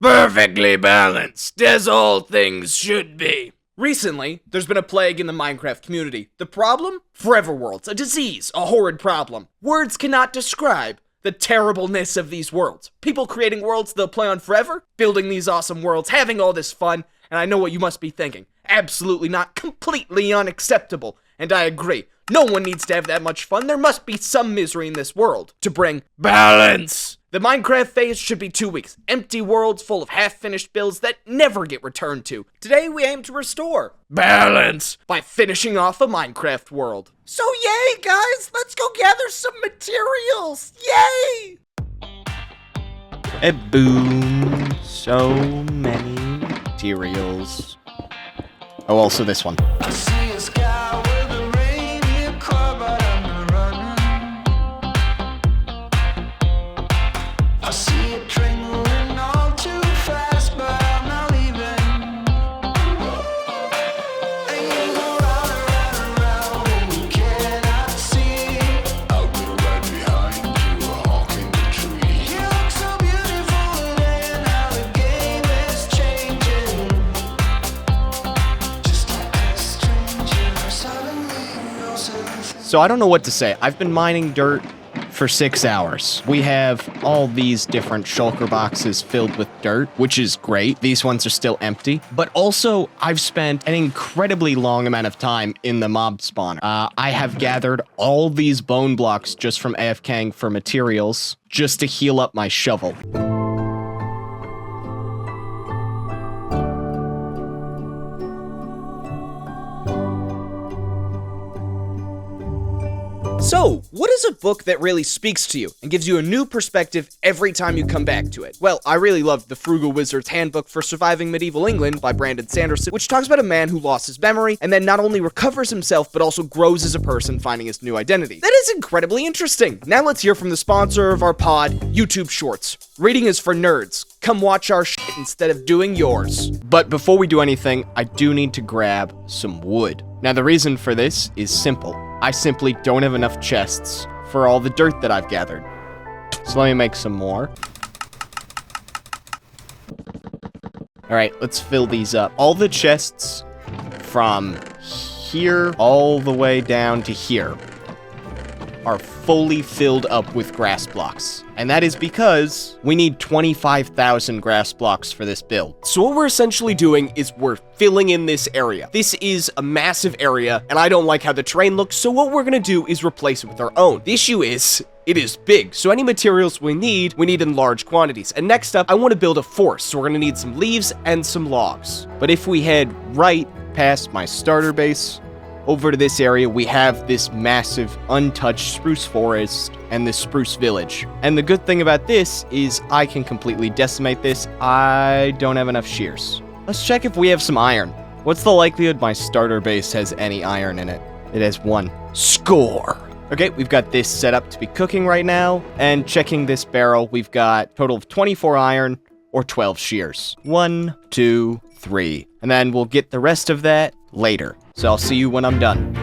Perfectly balanced, as all things should be. Recently, there's been a plague in the Minecraft community. The problem? Forever worlds. A disease. A horrid problem. Words cannot describe the terribleness of these worlds. People creating worlds they'll play on forever, building these awesome worlds, having all this fun, and I know what you must be thinking. Absolutely not. Completely unacceptable. And I agree. No one needs to have that much fun. There must be some misery in this world to bring balance. The Minecraft phase should be 2 weeks. Empty worlds full of half-finished builds that never get returned to. Today we aim to restore balance by finishing off a Minecraft world. So yay, guys! Let's go gather some materials! Yay! Boom. So many materials. Oh, also this one. I see a sky with a reindeer car, but I'm running. I see a train moving all too fast, but I'm not leaving. And you go round and round and round, and you cannot see. I'll be right behind you, honking the tree. You look so beautiful today, and how the game is changing. Just like a stranger, suddenly knows everything. So I don't know what to say. I've been mining dirt for 6 hours. We have all these different shulker boxes filled with dirt, which is great. These ones are still empty. But also, I've spent an incredibly long amount of time in the mob spawner. I have gathered all these bone blocks just from AFKing for materials, just to heal up my shovel. So, what is a book that really speaks to you and gives you a new perspective every time you come back to it? Well, I really loved The Frugal Wizard's Handbook for Surviving Medieval England by Brandon Sanderson, which talks about a man who lost his memory and then not only recovers himself, but also grows as a person, finding his new identity. That is incredibly interesting. Now let's hear from the sponsor of our pod, YouTube Shorts. Reading is for nerds. Come watch our shit instead of doing yours. But before we do anything, I do need to grab some wood. Now the reason for this is simple. I simply don't have enough chests for all the dirt that I've gathered. So let me make some more. Alright, let's fill these up. All the chests from here all the way down to here are fully filled up with grass blocks. And that is because we need 25,000 grass blocks for this build. So what we're essentially doing is we're filling in this area. This is a massive area, and I don't like how the terrain looks, so what we're gonna do is replace it with our own. The issue is, it is big, so any materials we need in large quantities. And next up, I want to build a forest, so we're gonna need some leaves and some logs. But if we head right past my starter base, over to this area, we have this massive, untouched spruce forest and this spruce village. And the good thing about this is I can completely decimate this. I don't have enough shears. Let's check if we have some iron. What's the likelihood my starter base has any iron in it? It has 1. Score! Okay, we've got this set up to be cooking right now. And checking this barrel, we've got a total of 24 iron or 12 shears. 1, 2, 3. And then we'll get the rest of that later. So I'll see you when I'm done.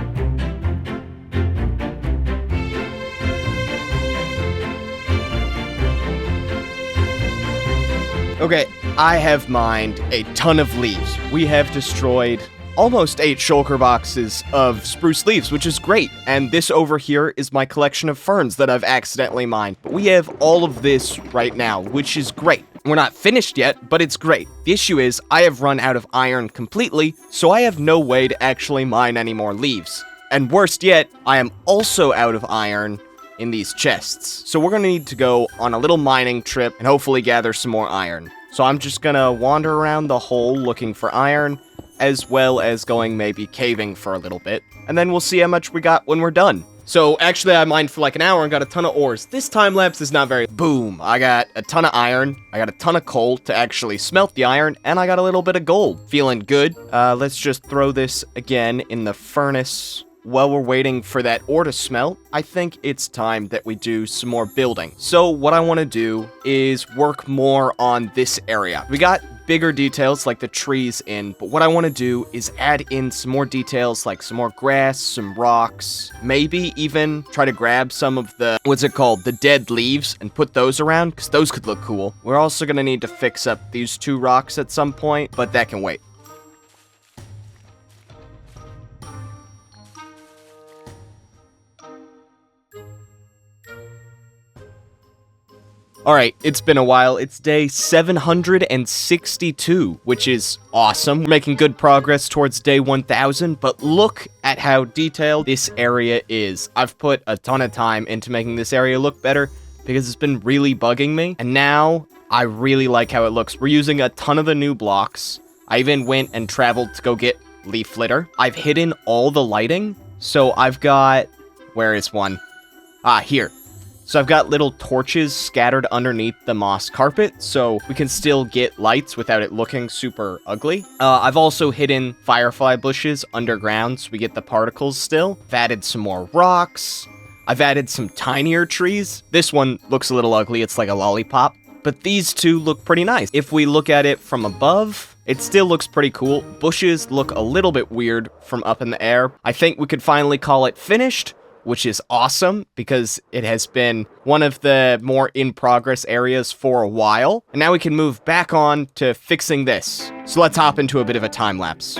Okay, I have mined a ton of leaves. We have destroyed almost 8 shulker boxes of spruce leaves, which is great. And this over here is my collection of ferns that I've accidentally mined. But we have all of this right now, which is great. We're not finished yet, but it's great. The issue is, I have run out of iron completely, so I have no way to actually mine any more leaves. And worst yet, I am also out of iron in these chests. So we're gonna need to go on a little mining trip and hopefully gather some more iron. So I'm just gonna wander around the hole looking for iron, as well as going maybe caving for a little bit. And then we'll see how much we got when we're done. So actually I mined for like an hour and got a ton of ores. This time lapse is not very... Boom. I got a ton of iron. I got a ton of coal to actually smelt the iron. And I got a little bit of gold. Feeling good. Let's just throw this again in the furnace. While we're waiting for that ore to smelt, I think it's time that we do some more building. So what I want to do is work more on this area. We got bigger details like the trees in, but what I want to do is add in some more details like some more grass, some rocks, maybe even try to grab some of the, the dead leaves and put those around, because those could look cool. We're also going to need to fix up these 2 rocks at some point, but that can wait. Alright, it's been a while. It's day 762, which is awesome. We're making good progress towards day 1000, but look at how detailed this area is. I've put a ton of time into making this area look better because it's been really bugging me, and now I really like how it looks. We're using a ton of the new blocks. I even went and traveled to go get leaf litter. I've hidden all the lighting, so I've got... Where is one? Ah, here. So I've got little torches scattered underneath the moss carpet, so we can still get lights without it looking super ugly. I've also hidden firefly bushes underground, so we get the particles still. I've added some more rocks. I've added some tinier trees. This one looks a little ugly, it's like a lollipop. But these 2 look pretty nice. If we look at it from above, it still looks pretty cool. Bushes look a little bit weird from up in the air. I think we could finally call it finished, which is awesome because it has been one of the more in-progress areas for a while. And now we can move back on to fixing this. So let's hop into a bit of a time lapse.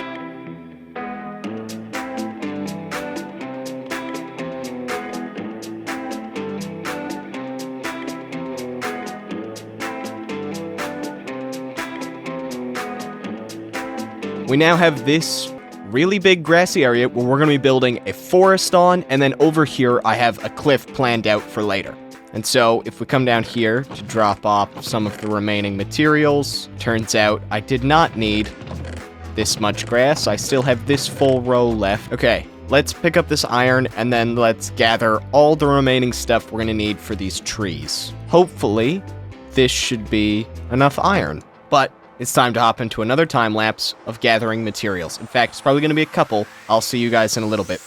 We now have this really big grassy area where we're going to be building a forest on, and then over here I have a cliff planned out for later. And so if we come down here to drop off some of the remaining materials, turns out I did not need this much grass. I still have this full row left. Okay, let's pick up this iron and then let's gather all the remaining stuff we're going to need for these trees. Hopefully this should be enough iron, but it's time to hop into another time lapse of gathering materials. In fact, it's probably going to be a couple. I'll see you guys in a little bit.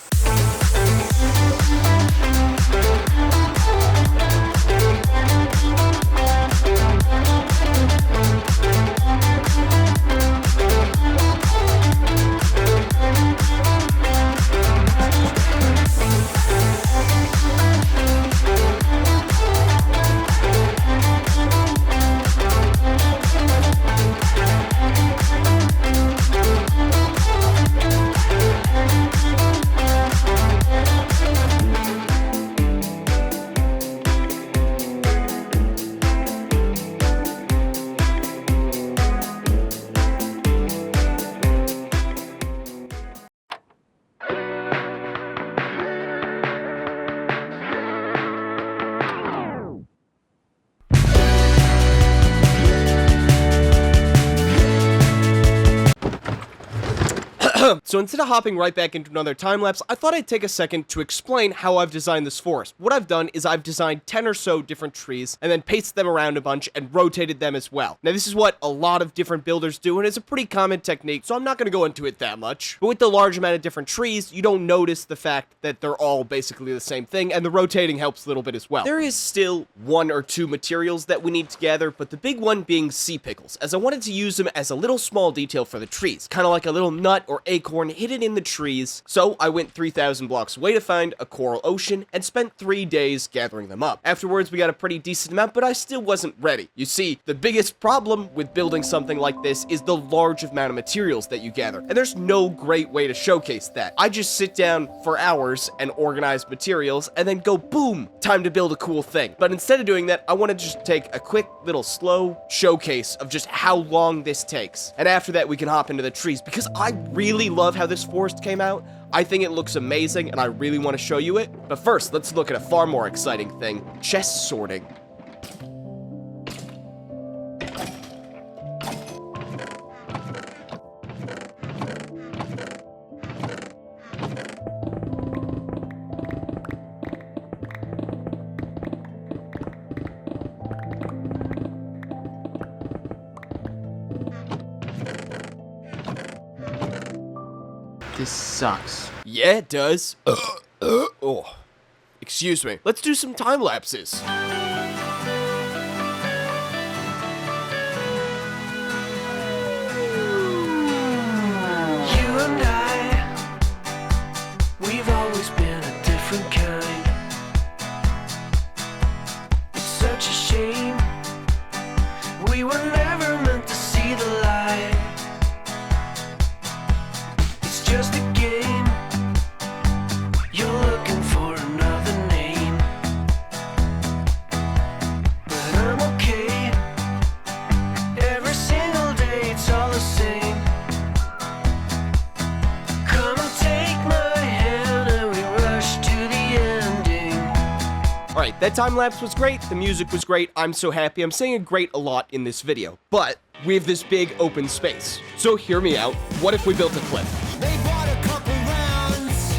So instead of hopping right back into another time lapse, I thought I'd take a second to explain how I've designed this forest. What I've done is I've designed 10 or so different trees and then pasted them around a bunch and rotated them as well. Now this is what a lot of different builders do, and it's a pretty common technique, so I'm not going to go into it that much. But with the large amount of different trees, you don't notice the fact that they're all basically the same thing, and the rotating helps a little bit as well. There is still 1 or 2 materials that we need to gather, but the big one being sea pickles, as I wanted to use them as a little small detail for the trees, kind of like a little nut or acorn hidden in the trees. So I went 3,000 blocks away to find a coral ocean and spent 3 days gathering them up. Afterwards, we got a pretty decent amount, but I still wasn't ready. You see, the biggest problem with building something like this is the large amount of materials that you gather, and there's no great way to showcase that. I just sit down for hours and organize materials and then go boom, time to build a cool thing. But instead of doing that, I want to just take a quick little slow showcase of just how long this takes. And after that, we can hop into the trees, because I really love how this forest came out. I think it looks amazing, and I really want to show you it. But first, let's look at a far more exciting thing: chest sorting. This sucks. Yeah, it does. Oh, excuse me. Let's do some time lapses. That time-lapse was great, the music was great, I'm so happy. I'm saying great a lot in this video. But we have this big open space. So hear me out. What if we built a cliff? They bought a couple rounds,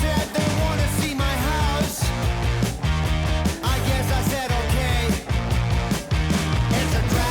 said they wanna see my house. I guess I said okay. It's a drag.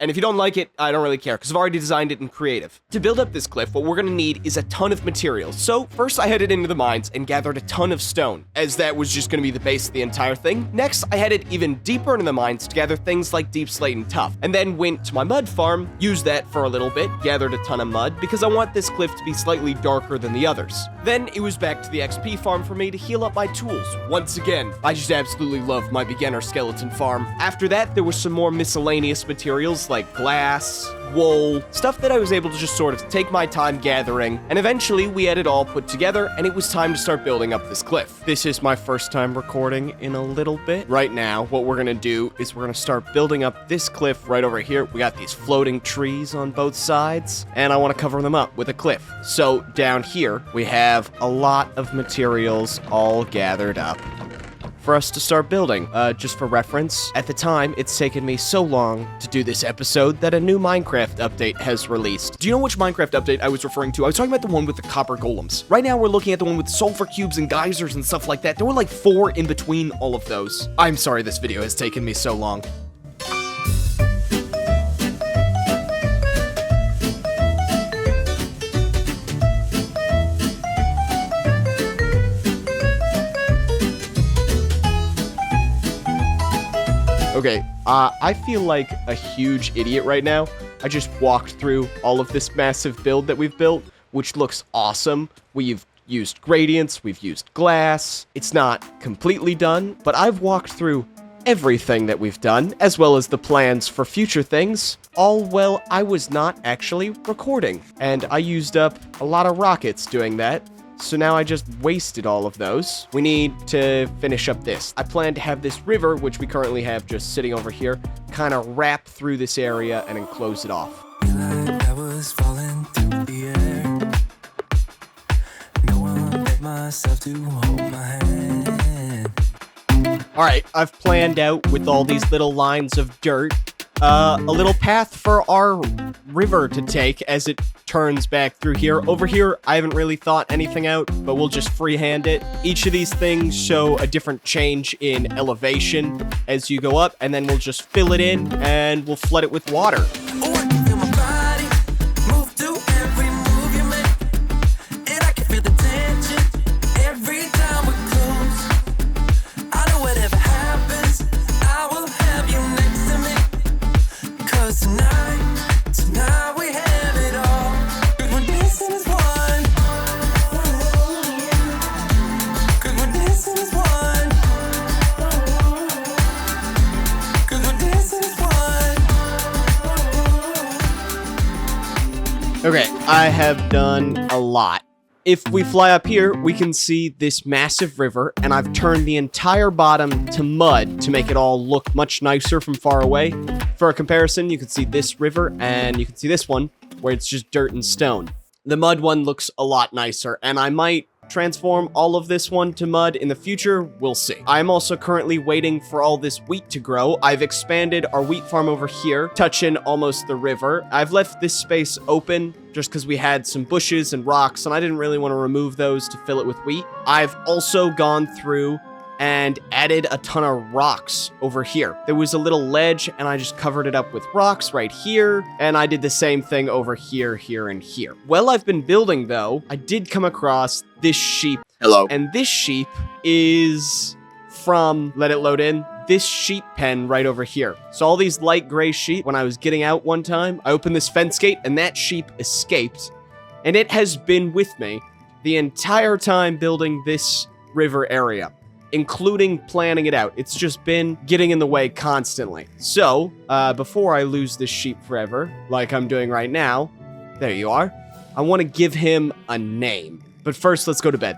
And if you don't like it, I don't really care, because I've already designed it in creative. To build up this cliff, what we're gonna need is a ton of materials. So first I headed into the mines and gathered a ton of stone, as that was just gonna be the base of the entire thing. Next, I headed even deeper into the mines to gather things like deep slate and tuff, and then went to my mud farm, used that for a little bit, gathered a ton of mud, because I want this cliff to be slightly darker than the others. Then it was back to the XP farm for me to heal up my tools. Once again, I just absolutely love my beginner skeleton farm. After that, there was some more miscellaneous materials like glass, wool, stuff that I was able to just sort of take my time gathering, and eventually we had it all put together, and it was time to start building up this cliff. This is my first time recording in a little bit. Right now, what we're gonna do is we're gonna start building up this cliff right over here. We got these floating trees on both sides, and I wanna cover them up with a cliff. So down here, we have a lot of materials all gathered up for us to start building. Just for reference, at the time, it's taken me so long to do this episode that a new Minecraft update has released. Do you know which Minecraft update I was referring to? I was talking about the one with the copper golems. Right now, we're looking at the one with sulfur cubes and geysers and stuff like that. There were like 4 in between all of those. I'm sorry this video has taken me so long. Okay, I feel like a huge idiot right now. I just walked through all of this massive build that we've built, which looks awesome. We've used gradients, we've used glass. It's not completely done, but I've walked through everything that we've done, as well as the plans for future things, all while I was not actually recording. And I used up a lot of rockets doing that. So now I just wasted all of those. We need to finish up this. I plan to have this river, which we currently have just sitting over here, kind of wrap through this area and then close it off. Like I was falling through the air. No one but myself to hold my hand. Alright, I've planned out with all these little lines of dirt, a little path for our river to take as it turns back through here. Over here, I haven't really thought anything out, but we'll just freehand it. Each of these things show a different change in elevation as you go up, and then we'll just fill it in and we'll flood it with water. Oh, I can feel my body move to every move you make. And I can feel the tension every time we're close. I know whatever happens, I will have you next to me. 'Cause tonight we have it all. 'Cause we're dancing as one. 'Cause we're dancing as one. 'Cause we're dancing as one. Okay, I have done a lot. If we fly up here, we can see this massive river, and I've turned the entire bottom to mud to make it all look much nicer from far away. For a comparison, you can see this river, and you can see this one, where it's just dirt and stone. The mud one looks a lot nicer, and I might transform all of this one to mud in the future. We'll see. I'm also currently waiting for all this wheat to grow. I've expanded our wheat farm over here, touching almost the river. I've left this space open just because we had some bushes and rocks, and I didn't really want to remove those to fill it with wheat. I've also gone through and added a ton of rocks over here. There was a little ledge, and I just covered it up with rocks right here, and I did the same thing over here, here, and here. While I've been building, though, I did come across this sheep. Hello. And this sheep is from, let it load in, this sheep pen right over here. So all these light gray sheep, when I was getting out one time, I opened this fence gate, and that sheep escaped, and it has been with me the entire time building this river area, including planning it out. It's just been getting in the way constantly. So, before I lose this sheep forever, like I'm doing right now, there you are, I want to give him a name. But first, let's go to bed.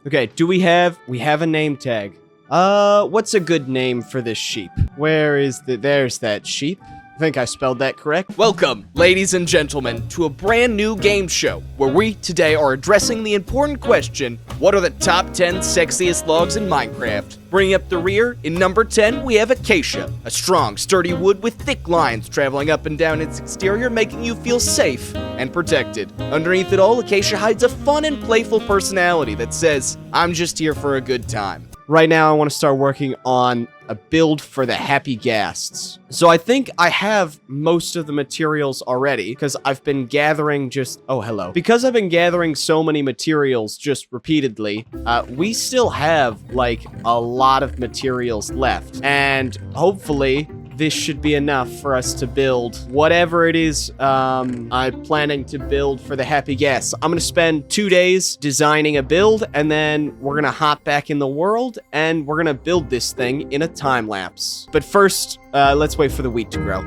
Okay, we have a name tag. What's a good name for this sheep? There's that sheep. think I spelled that correct. Welcome, ladies and gentlemen, to a brand new game show where we today are addressing the important question, what are the top 10 sexiest logs in Minecraft? Bringing up the rear, in number 10, we have Acacia, a strong, sturdy wood with thick lines traveling up and down its exterior, making you feel safe and protected. Underneath it all, Acacia hides a fun and playful personality that says, I'm just here for a good time. Right now, I want to start working on a build for the happy ghasts. So I think I have most of the materials already because I've been gathering Because I've been gathering so many materials just repeatedly, we still have like a lot of materials left. And hopefully this should be enough for us to build whatever it is I'm planning to build for the happy guests. I'm gonna spend 2 days designing a build, and then we're gonna hop back in the world and we're gonna build this thing in a time lapse. But first, let's wait for the wheat to grow.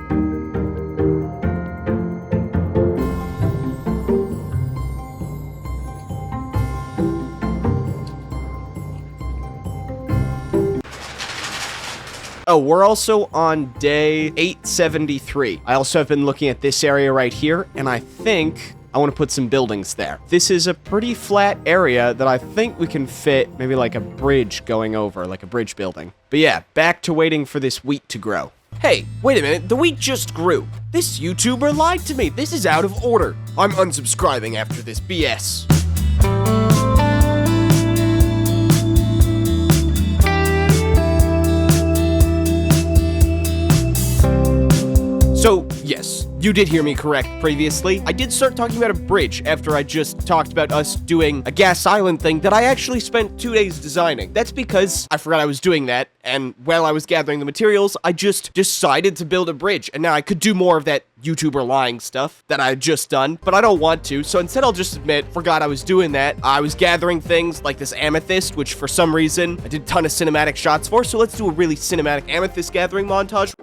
Oh, we're also on day 873. I also have been looking at this area right here, and I think I want to put some buildings there. This is a pretty flat area that I think we can fit maybe like a bridge going over, like a bridge building. But yeah, back to waiting for this wheat to grow. Hey, wait a minute, the wheat just grew. This YouTuber lied to me. This is out of order. I'm unsubscribing after this BS. So, yes, you did hear me correct previously. I did start talking about a bridge after I just talked about us doing a gas island thing that I actually spent 2 days designing. That's because I forgot I was doing that, and while I was gathering the materials, I just decided to build a bridge, and now I could do more of that YouTuber lying stuff that I had just done, but I don't want to, so instead I'll just admit, forgot I was doing that. I was gathering things like this amethyst, which for some reason I did a ton of cinematic shots for, so let's do a really cinematic amethyst gathering montage.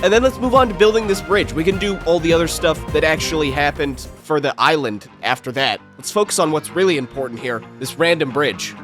And then let's move on to building this bridge. We can do all the other stuff that actually happened for the island after that. Let's focus on what's really important here, this random bridge.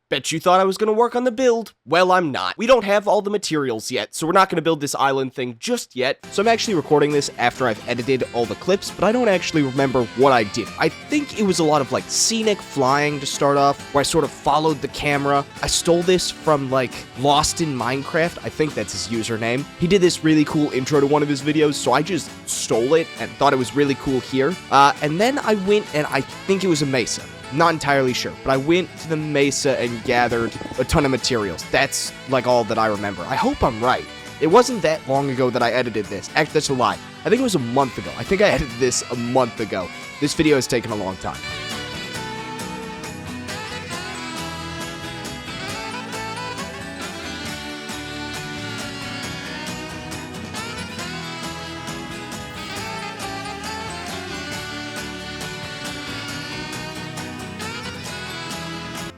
Bet you thought I was gonna work on the build. Well, I'm not. We don't have all the materials yet, so we're not gonna build this island thing just yet. So I'm actually recording this after I've edited all the clips, but I don't actually remember what I did. I think it was a lot of like scenic flying to start off, where I sort of followed the camera. I stole this from like Lost in Minecraft. I think that's his username. He did this really cool intro to one of his videos, so I just stole it and thought it was really cool here. And then I went and I think it was a mesa. Not entirely sure, but I went to the mesa and gathered a ton of materials. That's like all that I remember. I hope I'm right. It wasn't that long ago that I edited this. Actually, that's a lie. I think it was a month ago. I think I edited this a month ago. This video has taken a long time.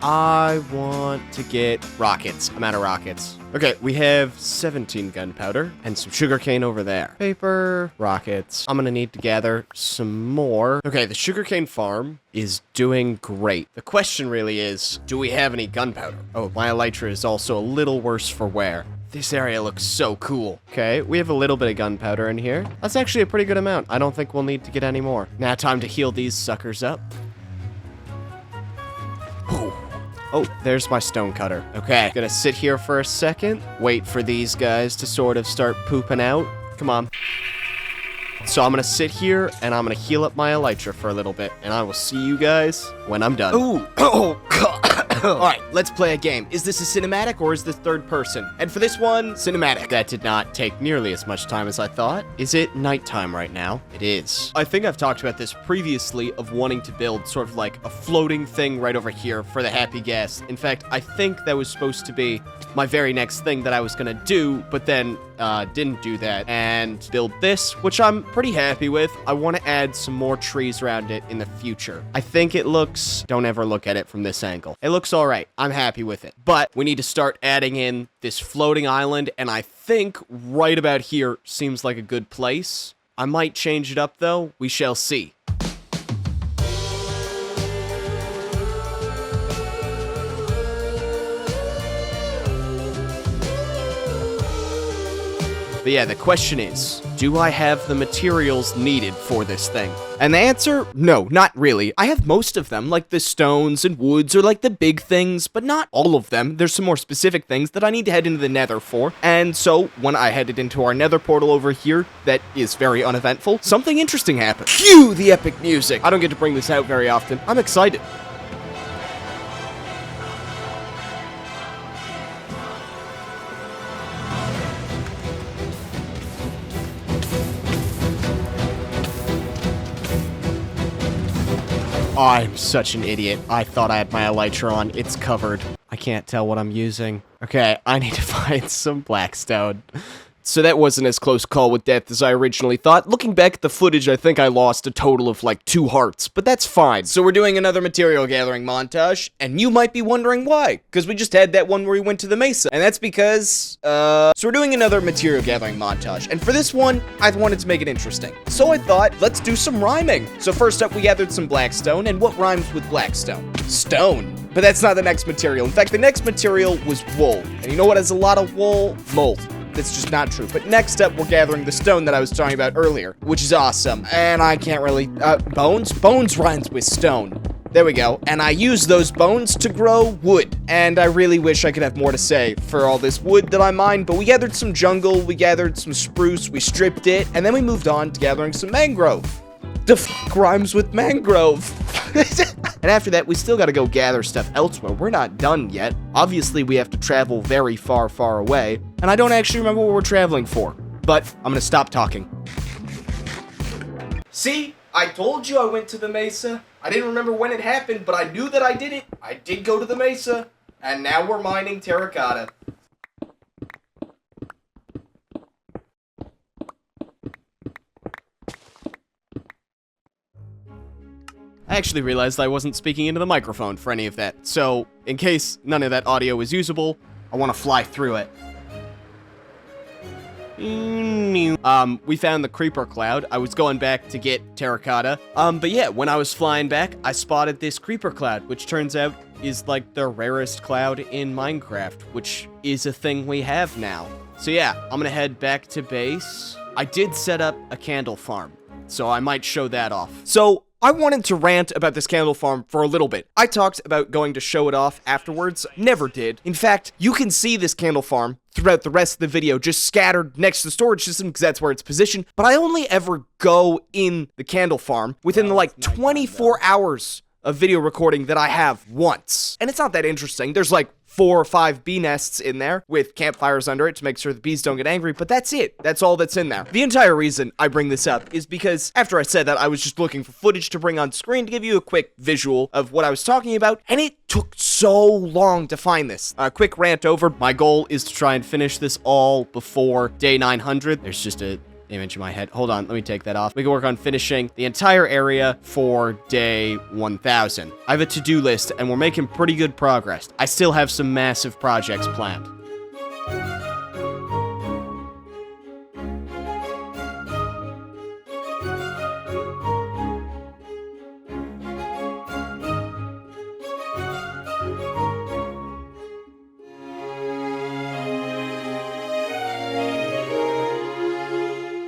I want to get rockets. I'm out of rockets. Okay, we have 17 gunpowder and some sugarcane over there. Paper, rockets. I'm gonna need to gather some more. Okay, the sugarcane farm is doing great. The question really is, do we have any gunpowder? Oh, my elytra is also a little worse for wear. This area looks so cool. Okay, we have a little bit of gunpowder in here. That's actually a pretty good amount. I don't think we'll need to get any more. Now time to heal these suckers up. Ooh. Oh, there's my stone cutter. Okay, gonna sit here for a second, wait for these guys to sort of start pooping out. Come on. So I'm gonna sit here, and I'm gonna heal up my elytra for a little bit, and I will see you guys when I'm done. Ooh. Oh, God. Alright, let's play a game. Is this a cinematic or is this third person? And for this one, cinematic. That did not take nearly as much time as I thought. Is it nighttime right now? It is. I think I've talked about this previously of wanting to build sort of like a floating thing right over here for the happy gas. In fact, I think that was supposed to be my very next thing that I was gonna do, but then didn't do that and build this, which I'm pretty happy with. I want to add some more trees around it in the future. I think it looks, don't ever look at it from this angle. It looks all right. I'm happy with it, but we need to start adding in this floating island, and I think right about here seems like a good place. I might change it up though. We shall see. But yeah, the question is, do I have the materials needed for this thing? And the answer, no, not really. I have most of them, like the stones and woods or like the big things, but not all of them. There's some more specific things that I need to head into the nether for. And so when I headed into our nether portal over here, that is very uneventful, something interesting happened. Cue the epic music. I don't get to bring this out very often. I'm excited. I'm such an idiot. I thought I had my elytra on. It's covered. I can't tell what I'm using. Okay, I need to find some blackstone. So that wasn't as close call with death as I originally thought. Looking back at the footage, I think I lost a total of like 2 hearts, but that's fine. So we're doing another material gathering montage, and you might be wondering why, because we just had that one where we went to the mesa, and that's because, so we're doing another material gathering montage, and for this one, I wanted to make it interesting. So I thought, let's do some rhyming. So first up, we gathered some blackstone, and what rhymes with blackstone? Stone. But that's not the next material. In fact, the next material was wool, and you know what has a lot of wool? Mold. That's just not true. But next up, we're gathering the stone that I was talking about earlier, which is awesome. And I can't really, bones? Bones rhymes with stone. There we go. And I use those bones to grow wood. And I really wish I could have more to say for all this wood that I mined, but we gathered some jungle, we gathered some spruce, we stripped it, and then we moved on to gathering some mangrove. The f*** rhymes with mangrove. And after that, we still gotta go gather stuff elsewhere. We're not done yet. Obviously, we have to travel very far, far away. And I don't actually remember what we're traveling for. But I'm gonna stop talking. See? I told you I went to the mesa. I didn't remember when it happened, but I knew that I did it. I did go to the mesa. And now we're mining terracotta. I actually realized I wasn't speaking into the microphone for any of that, so in case none of that audio is usable, I want to fly through it. We found the creeper cloud. I was going back to get terracotta. But yeah, when I was flying back, I spotted this creeper cloud, which turns out is like the rarest cloud in Minecraft, which is a thing we have now. So yeah, I'm gonna head back to base. I did set up a candle farm, so I might show that off. So I wanted to rant about this candle farm for a little bit. I talked about going to show it off afterwards, never did. In fact, you can see this candle farm throughout the rest of the video, just scattered next to the storage system because that's where it's positioned, but I only ever go in the candle farm within the like 24 hours of video recording that I have once. And it's not that interesting. There's like 4 or 5 bee nests in there with campfires under it to make sure the bees don't get angry, but that's it. That's all that's in there. The entire reason I bring this up is because after I said that, I was just looking for footage to bring on screen to give you a quick visual of what I was talking about, and it took so long to find this. A quick rant over. My goal is to try and finish this all before day 900. There's just a image in my head. Hold on, let me take that off. We can work on finishing the entire area for day 1000. I have a to-do list, and we're making pretty good progress. I still have some massive projects planned.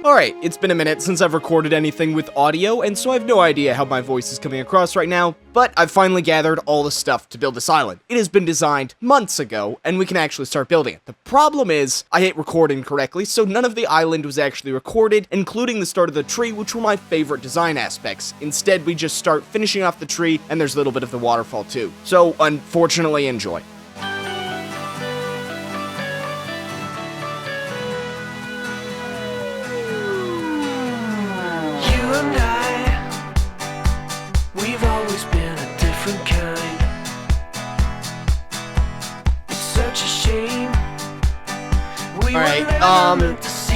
Alright, it's been a minute since I've recorded anything with audio, and so I have no idea how my voice is coming across right now, but I've finally gathered all the stuff to build this island. It has been designed months ago, and we can actually start building it. The problem is, I hate recording correctly, so none of the island was actually recorded, including the start of the tree, which were my favorite design aspects. Instead, we just start finishing off the tree, and there's a little bit of the waterfall too. So, unfortunately, enjoy. We've always been a different kind. It's such a shame. Alright,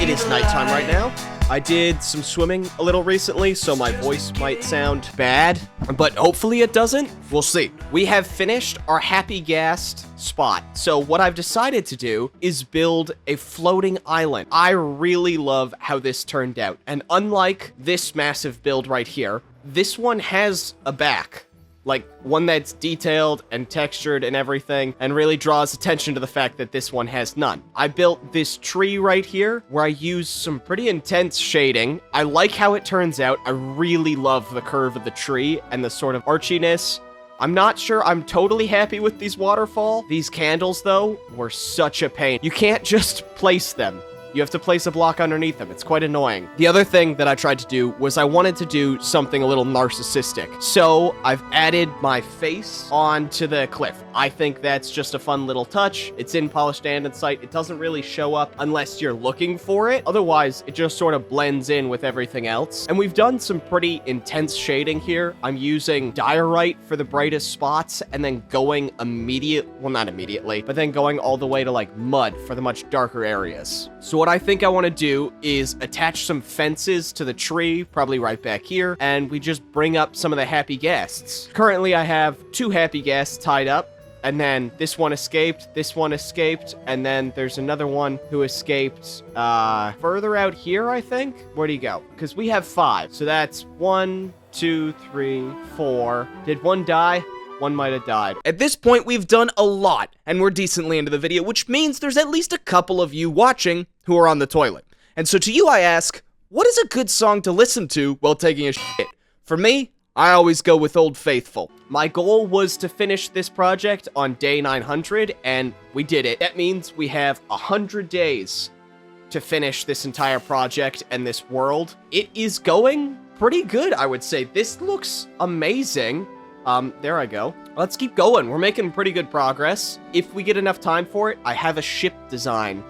it is nighttime right now. I did some swimming a little recently, so my voice might sound bad, but hopefully it doesn't. We'll see. We have finished our happy gassed spot. So what I've decided to do is build a floating island. I really love how this turned out. And unlike this massive build right here, this one has a back. Like, one that's detailed and textured and everything, and really draws attention to the fact that this one has none. I built this tree right here, where I used some pretty intense shading. I like how it turns out. I really love the curve of the tree and the sort of archiness. I'm not sure I'm totally happy with these waterfall. These candles, though, were such a pain. You can't just place them. You have to place a block underneath them. It's quite annoying. The other thing that I tried to do was I wanted to do something a little narcissistic. So I've added my face onto the cliff. I think that's just a fun little touch. It's in polished andesite. It doesn't really show up unless you're looking for it. Otherwise, it just sort of blends in with everything else. And we've done some pretty intense shading here. I'm using diorite for the brightest spots and then going not immediately, but then going all the way to like mud for the much darker areas. So what I think I want to do is attach some fences to the tree, probably right back here, and we just bring up some of the happy guests. Currently, I have 2 happy guests tied up, and then this one escaped, and then there's another one who escaped further out here, I think? Where'd he go? Because we have 5, so that's 1, 2, 3, 4. Did one die? One might have died. At this point, we've done a lot, and we're decently into the video, which means there's at least a couple of you watching who are on the toilet. And so to you, I ask, what is a good song to listen to while taking a shit? For me, I always go with Old Faithful. My goal was to finish this project on day 900, and we did it. That means we have 100 days to finish this entire project and this world. It is going pretty good, I would say. This looks amazing. There I go. Let's keep going. We're making pretty good progress. If we get enough time for it, I have a ship design.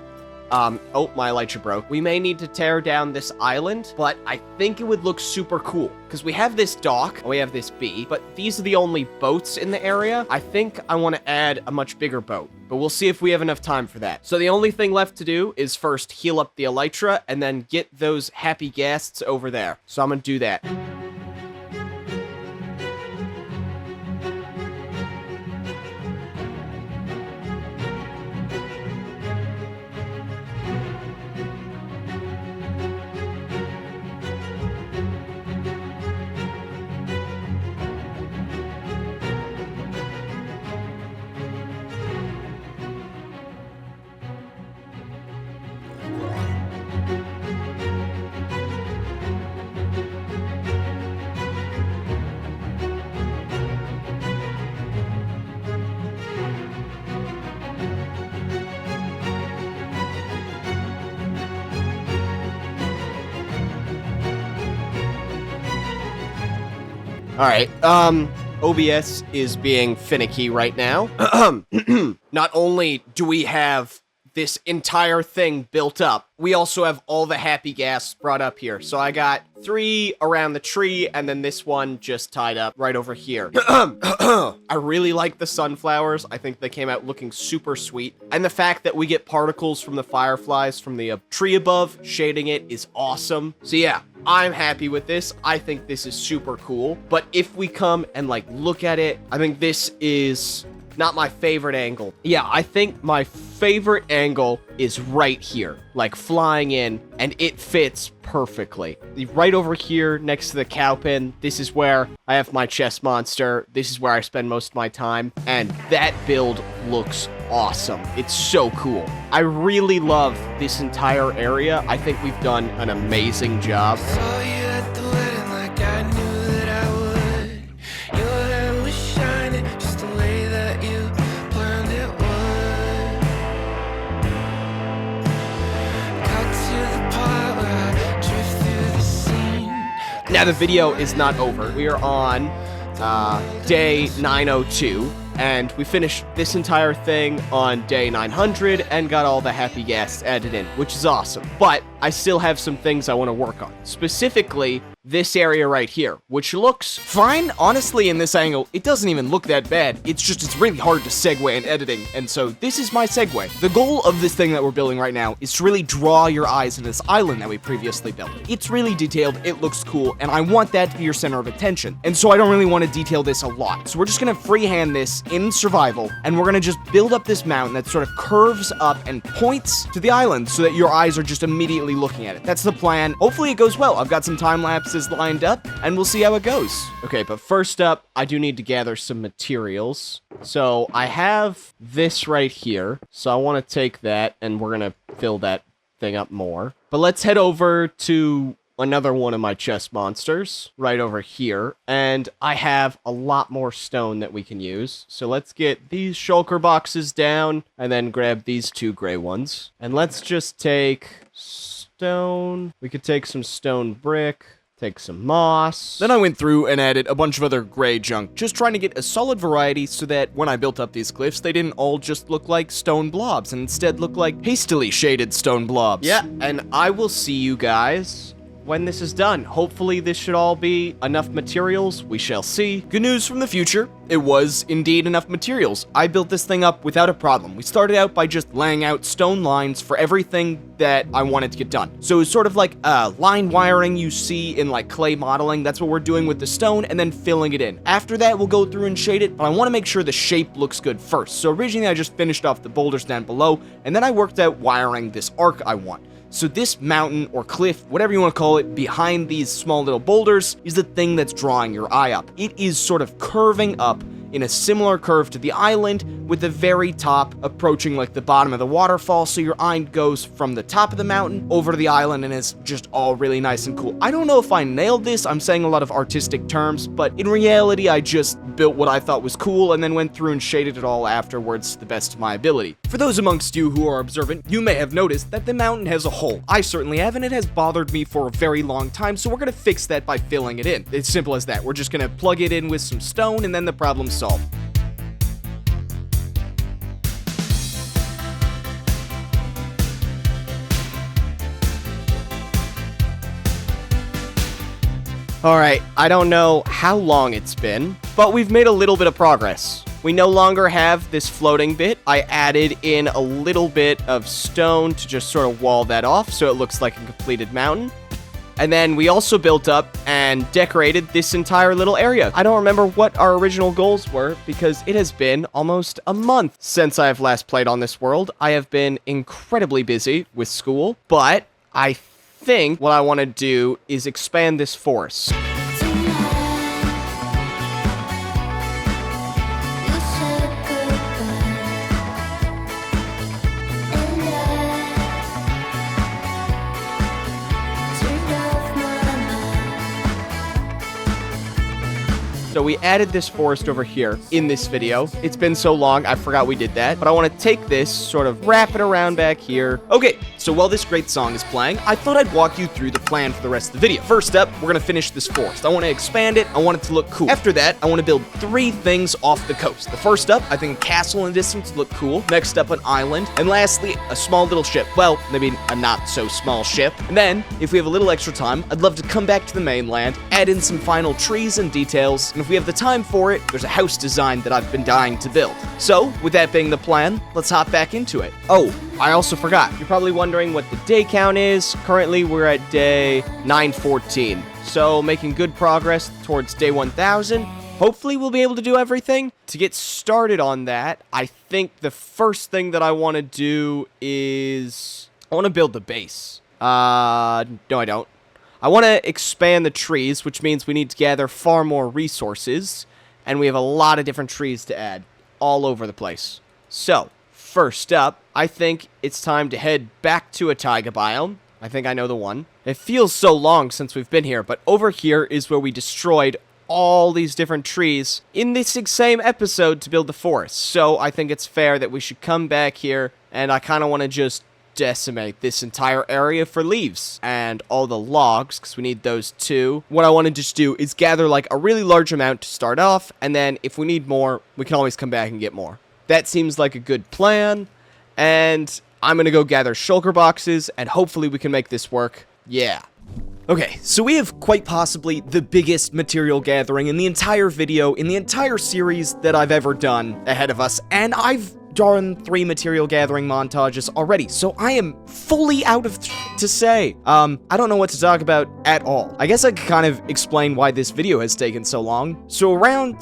Oh, my elytra broke. We may need to tear down this island, but I think it would look super cool. Because we have this dock, and we have this bee, but these are the only boats in the area. I think I want to add a much bigger boat, but we'll see if we have enough time for that. So the only thing left to do is first heal up the elytra, and then get those happy guests over there. So I'm gonna do that. Alright, OBS is being finicky right now. Not only do we have this entire thing built up, we also have all the happy gas brought up here. So I got 3 around the tree, and then this one just tied up right over here. I really like the sunflowers. I think they came out looking super sweet. And the fact that we get particles from the fireflies from the tree above, shading it, is awesome. So yeah, I'm happy with this. I think this is super cool. But if we come and like look at it, I think this is not my favorite angle. Yeah, I think my favorite angle is right here, like flying in, and it fits perfectly. Right over here next to the cow pen, this is where I have my chess monster. This is where I spend most of my time, and that build looks awesome. It's so cool. I really love this entire area. I think we've done an amazing job. Saw you at the wedding like I knew that I would. Your hair was shining just the way that you planned it would. Got to the part where I drift through the scene. Now the video is not over. We are on day 902. And we finished this entire thing on day 900 and got all the happy gas added in, which is awesome. But I still have some things I want to work on. Specifically, this area right here, which looks fine. Honestly, in this angle, it doesn't even look that bad. It's really hard to segue in editing. And so this is my segue. The goal of this thing that we're building right now is to really draw your eyes into this island that we previously built. It's really detailed, it looks cool, and I want that to be your center of attention. And so I don't really want to detail this a lot. So we're just gonna freehand this in survival, and we're gonna just build up this mountain that sort of curves up and points to the island so that your eyes are just immediately looking at it. That's the plan. Hopefully it goes well. I've got some time lapses lined up, and we'll see how it goes. Okay, but first up, I do need to gather some materials. So I have this right here, so I want to take that, and we're gonna fill that thing up more. But let's head over to another one of my chest monsters right over here, and I have a lot more stone that we can use. So let's get these shulker boxes down and then grab these two gray ones. And let's just take stone. We could take some stone brick, take some moss. Then I went through and added a bunch of other gray junk, just trying to get a solid variety so that when I built up these cliffs, they didn't all just look like stone blobs and instead look like hastily shaded stone blobs. Yeah, and I will see you guys when this is done. Hopefully this should all be enough materials. We shall see. Good news from the future. It was indeed enough materials. I built this thing up without a problem. We started out by just laying out stone lines for everything that I wanted to get done. So it's sort of like line wiring you see in like clay modeling. That's what we're doing with the stone, and then filling it in. After that, we'll go through and shade it, but I want to make sure the shape looks good first. So originally I just finished off the boulders down below, and then I worked out wiring this arc I want. So this mountain or cliff, whatever you want to call it, behind these small little boulders is the thing that's drawing your eye up. It is sort of curving up in a similar curve to the island, with the very top approaching like the bottom of the waterfall, so your eye goes from the top of the mountain over to the island, and it's just all really nice and cool. I don't know if I nailed this. I'm saying a lot of artistic terms, but in reality, I just built what I thought was cool and then went through and shaded it all afterwards to the best of my ability. For those amongst you who are observant, you may have noticed that the mountain has a hole. I certainly have, and it has bothered me for a very long time, so we're gonna fix that by filling it in. It's simple as that. We're just gonna plug it in with some stone, and then the problem's solved. Alright, I don't know how long it's been, but we've made a little bit of progress. We no longer have this floating bit. I added in a little bit of stone to just sort of wall that off so it looks like a completed mountain. And then we also built up and decorated this entire little area. I don't remember what our original goals were because it has been almost a month since I have last played on this world. I have been incredibly busy with school, but I think what I want to do is expand this forest. So we added this forest over here in this video. It's been so long, I forgot we did that. But I want to take this, sort of wrap it around back here. Okay, so while this great song is playing, I thought I'd walk you through the plan for the rest of the video. First up, we're going to finish this forest. I want to expand it. I want it to look cool. After that, I want to build 3 things off the coast. The first up, I think a castle in the distance would look cool. Next up, an island. And lastly, a small little ship. Well, maybe a not so small ship. And then, if we have a little extra time, I'd love to come back to the mainland, add in some final trees and details, and if we have the time for it, there's a house design that I've been dying to build. So, with that being the plan, let's hop back into it. Oh, I also forgot. You're probably wondering what the day count is. Currently, we're at day 914. So, making good progress towards day 1000. hopefully we'll be able to do everything. To get started on that, I think the first thing that I want to do is I want to build the base. No, I don't. I want to expand the trees, which means we need to gather far more resources, and we have a lot of different trees to add all over the place. So, first up, I think it's time to head back to a taiga biome. I think I know the one. It feels so long since we've been here, but over here is where we destroyed all these different trees in this same episode to build the forest. So, I think it's fair that we should come back here, and I kind of want to just decimate this entire area for leaves and all the logs, because we need those too. What I want to just do is gather like a really large amount to start off, and then if we need more, we can always come back and get more. That seems like a good plan, and I'm going to go gather shulker boxes, and hopefully we can make this work. Yeah. Okay, so we have quite possibly the biggest material gathering in the entire video, in the entire series that I've ever done ahead of us, and I've done 3 material gathering montages already, so I am fully out of to say. I don't know what to talk about at all. I guess I could kind of explain why this video has taken so long. So around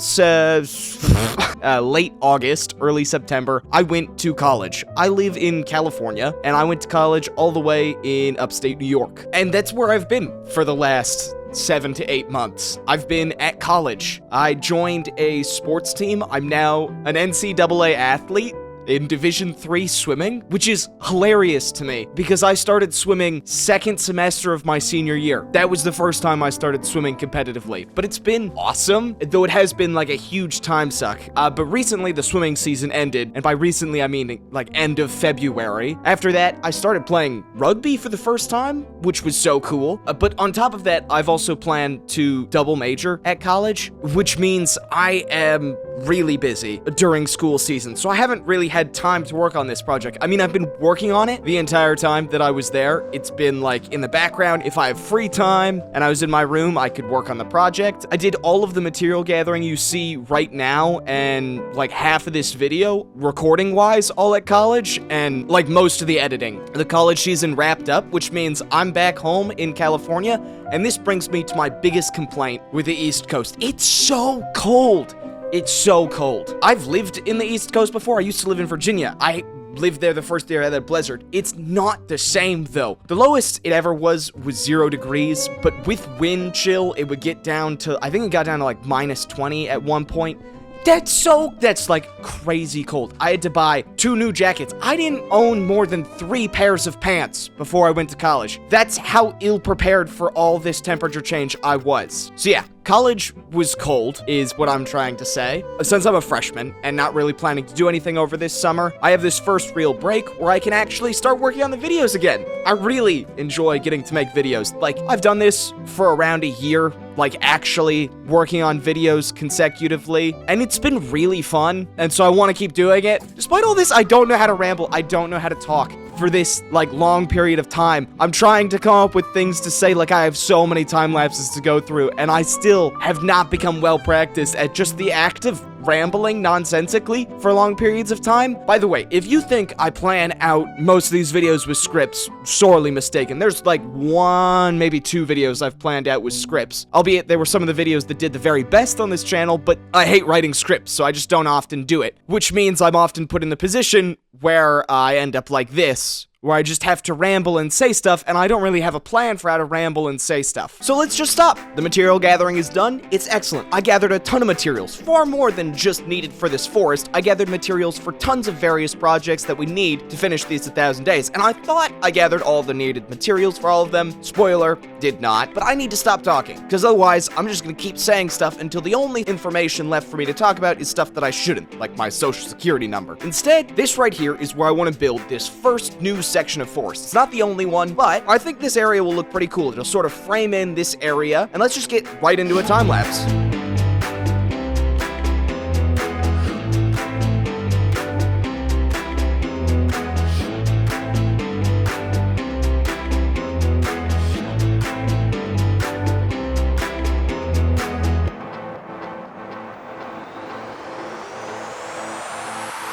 late August, early September, I went to college. I live in California, and I went to college all the way in upstate New York. And that's where I've been for the last 7 to 8 months. I've been at college. I joined a sports team. I'm now an NCAA athlete in Division 3 swimming, which is hilarious to me because I started swimming second semester of my senior year. That was the first time I started swimming competitively, but it's been awesome, though it has been like a huge time suck. But recently the swimming season ended, and by recently I mean like end of February. After that, I started playing rugby for the first time, which was so cool. But on top of that, I've also planned to double major at college, which means I am really busy during school season, so I haven't really had time to work on this project. I mean, I've been working on it the entire time that I was there. It's been like in the background. If I have free time and I was in my room, I could work on the project. I did all of the material gathering you see right now and like half of this video recording wise all at college, and like most of the editing. The college season wrapped up, which means I'm back home in California, and this brings me to my biggest complaint with the East Coast. It's so cold. It's so cold. I've lived in the East Coast before. I used to live in Virginia. I lived there the first year I had a blizzard. It's not the same though. The lowest it ever was 0 degrees, but with wind chill, it would get down to, I think it got down to like -20 at one point. That's like crazy cold. I had to buy 2 new jackets. I didn't own more than 3 pairs of pants before I went to college. That's how ill prepared for all this temperature change I was. So yeah, college was cold, is what I'm trying to say. Since I'm a freshman and not really planning to do anything over this summer, I have this first real break where I can actually start working on the videos again. I really enjoy getting to make videos. Like, I've done this for around a year, like actually working on videos consecutively, and it's been really fun, and so I want to keep doing it. Despite all this, I don't know how to ramble. I don't know how to talk for this like long period of time. I'm trying to come up with things to say, like I have so many time lapses to go through, and I still have not become well practiced at just the act of rambling nonsensically for long periods of time. By the way, if you think I plan out most of these videos with scripts, sorely mistaken. There's like 1, maybe 2 videos I've planned out with scripts. Albeit they were some of the videos that did the very best on this channel, but I hate writing scripts, so I just don't often do it. Which means I'm often put in the position where I end up like this, where I just have to ramble and say stuff, and I don't really have a plan for how to ramble and say stuff. So let's just stop. The material gathering is done. It's excellent. I gathered a ton of materials, far more than just needed for this forest. I gathered materials for tons of various projects that we need to finish these 1,000 days, and I thought I gathered all the needed materials for all of them. Spoiler, did not, but I need to stop talking, because otherwise I'm just gonna keep saying stuff until the only information left for me to talk about is stuff that I shouldn't, like my social security number. Instead, this right here is where I want to build this first new section of forest. It's not the only one, but I think this area will look pretty cool. It'll sort of frame in this area, and let's just get right into a time lapse.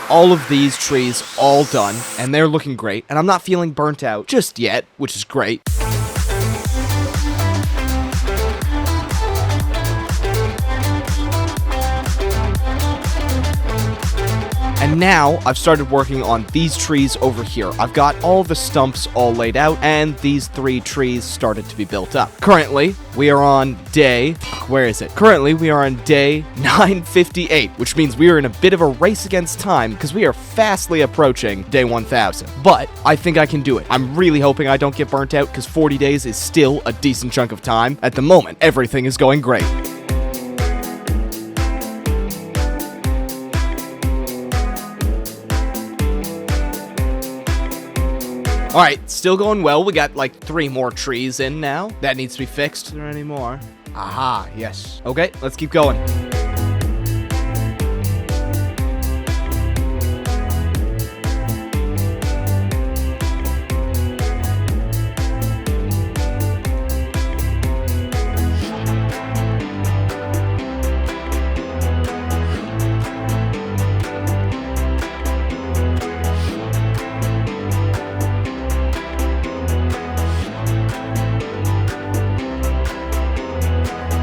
All of these trees all done, and they're looking great, and I'm not feeling burnt out just yet, which is great. And now I've started working on these trees over here. I've got all the stumps all laid out, and these 3 trees started to be built up. Currently, we are on day... Where is it? Currently, we are on day 958, which means we are in a bit of a race against time because we are fastly approaching day 1000. But I think I can do it. I'm really hoping I don't get burnt out because 40 days is still a decent chunk of time. At the moment, everything is going great. All right, still going well. We got like 3 more trees in now. That needs to be fixed. Is there any more? Aha, yes. Okay, let's keep going.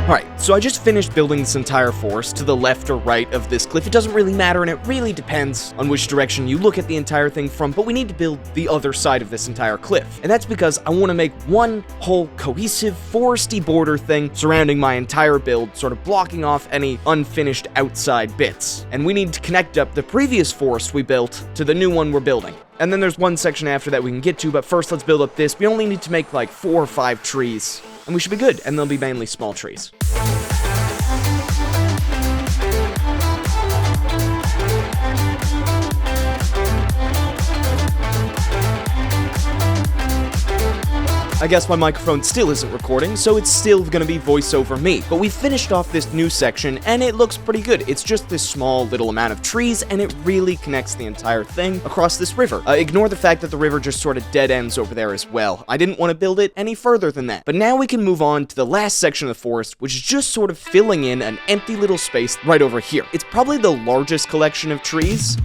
Alright, so I just finished building this entire forest to the left or right of this cliff. It doesn't really matter, and it really depends on which direction you look at the entire thing from, but we need to build the other side of this entire cliff. And that's because I want to make one whole cohesive foresty border thing surrounding my entire build, sort of blocking off any unfinished outside bits. And we need to connect up the previous forest we built to the new one we're building. And then there's one section after that we can get to, but first let's build up this. We only need to make like 4 or 5 trees, and we should be good, and they'll be mainly small trees. I guess my microphone still isn't recording, so it's still gonna be voice over me. But we finished off this new section, and it looks pretty good. It's just this small little amount of trees, and it really connects the entire thing across this river. Ignore the fact that the river just sort of dead ends over there as well. I didn't want to build it any further than that. But now we can move on to the last section of the forest, which is just sort of filling in an empty little space right over here. It's probably the largest collection of trees.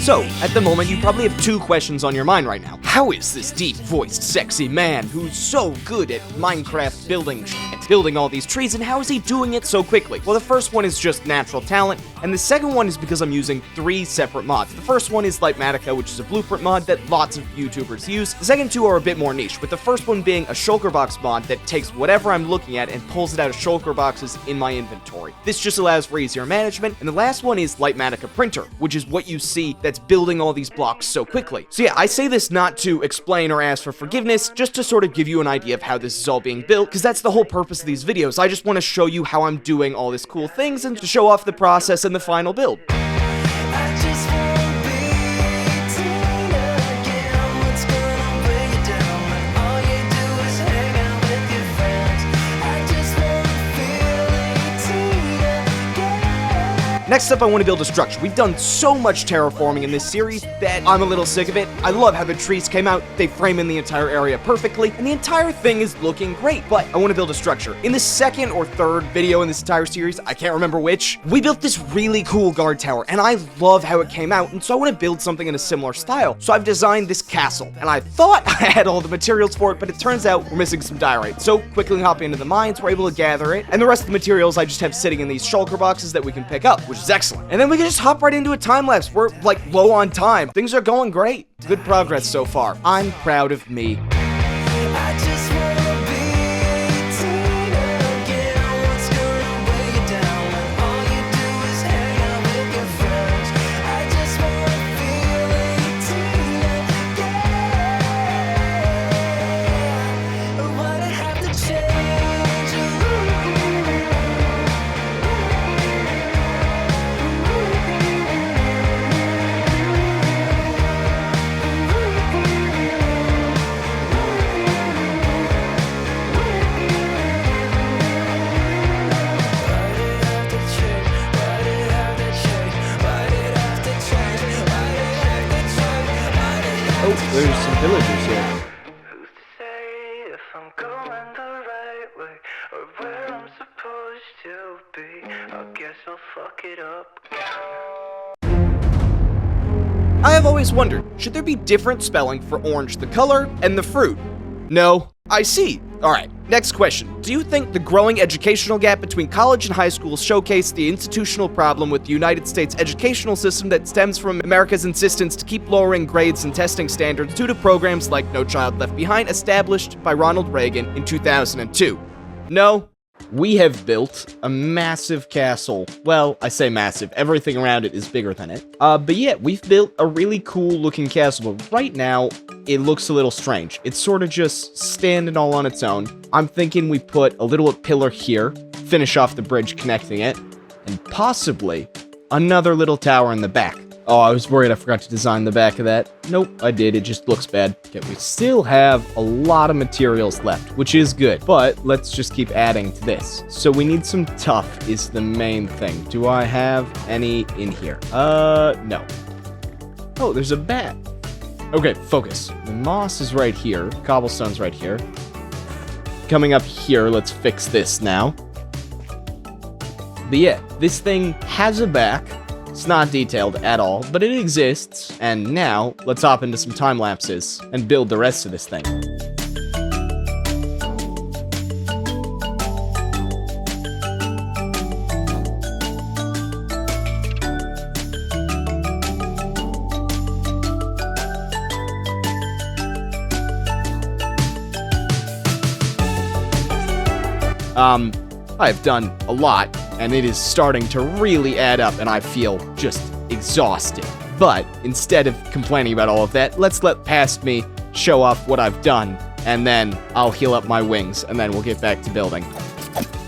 So, at the moment, you probably have 2 questions on your mind right now. How is this deep-voiced, sexy man who's so good at Minecraft building all these trees, and how is he doing it so quickly? Well, the first one is just natural talent, and the second one is because I'm using 3 separate mods. The first one is Lightmatica, which is a blueprint mod that lots of YouTubers use. The second 2 are a bit more niche, with the first one being a shulker box mod that takes whatever I'm looking at and pulls it out of shulker boxes in my inventory. This just allows for easier management, and the last one is Lightmatica Printer, which is what you see that's building all these blocks so quickly. So yeah, I say this not to explain or ask for forgiveness, just to sort of give you an idea of how this is all being built, because that's the whole purpose of these videos. I just want to show you how I'm doing all this cool things and to show off the process and the final build. Next up, I want to build a structure. We've done so much terraforming in this series that I'm a little sick of it. I love how the trees came out, they frame in the entire area perfectly, and the entire thing is looking great, but I want to build a structure. In the second or third video in this entire series, I can't remember which, we built this really cool guard tower, and I love how it came out, and so I want to build something in a similar style. So I've designed this castle, and I thought I had all the materials for it, but it turns out we're missing some diorite. So quickly hopping into the mines, we're able to gather it, and the rest of the materials I just have sitting in these shulker boxes that we can pick up, which is excellent. And then we can just hop right into a time lapse. We're like low on time. Things are going great. Good progress so far. I'm proud of me. There's some villagers here. Who's to say if I'm going the right fuck it up. I have always wondered, should there be different spelling for orange the color and the fruit? No, I see. Alright, next question. Do you think the growing educational gap between college and high schools showcase the institutional problem with the United States educational system that stems from America's insistence to keep lowering grades and testing standards due to programs like No Child Left Behind established by Ronald Reagan in 2002? No. We have built a massive castle. Well, I say massive. Everything around it is bigger than it. But yeah, we've built a really cool looking castle. But right now, it looks a little strange. It's sort of just standing all on its own. I'm thinking we put a little pillar here, finish off the bridge connecting it, and possibly another little tower in the back. Oh, I was worried I forgot to design the back of that. Nope, I did. It just looks bad. Okay, we still have a lot of materials left, which is good. But let's just keep adding to this. So we need some tuff is the main thing. Do I have any in here? No. Oh, there's a bat. Okay, focus. The moss is right here. Cobblestone's right here. Coming up here, let's fix this now. But yeah, this thing has a back. It's not detailed at all, but it exists. And now, let's hop into some time lapses and build the rest of this thing. I've done a lot, and it is starting to really add up, and I feel just exhausted. But instead of complaining about all of that, let's let past me show off what I've done, and then I'll heal up my wings, and then we'll get back to building.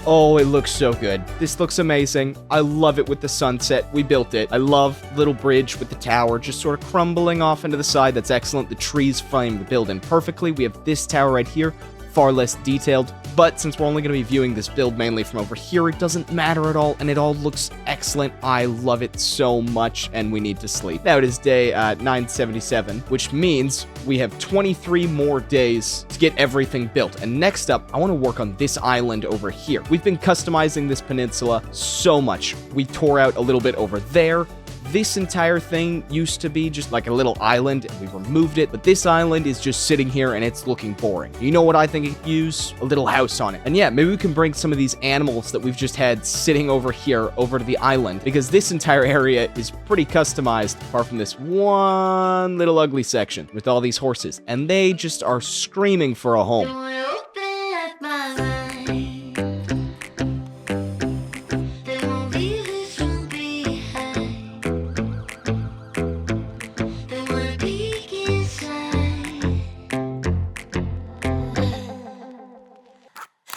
Oh, it looks so good. This looks amazing. I love it with the sunset. We built it. I love the little bridge with the tower just sort of crumbling off into the side. That's excellent. The trees frame the building perfectly. We have this tower right here, far less detailed. But since we're only going to be viewing this build mainly from over here, it doesn't matter at all, and it all looks excellent. I love it so much, and we need to sleep. Now it is day 977, which means we have 23 more days to get everything built. And next up, I want to work on this island over here. We've been customizing this peninsula so much. We tore out a little bit over there. This entire thing used to be just like a little island, and we removed it, but this island is just sitting here, and it's looking boring. You know what I think it could use? A little house on it. And yeah, maybe we can bring some of these animals that we've just had sitting over here over to the island, because this entire area is pretty customized, apart from this one little ugly section with all these horses, and they just are screaming for a home.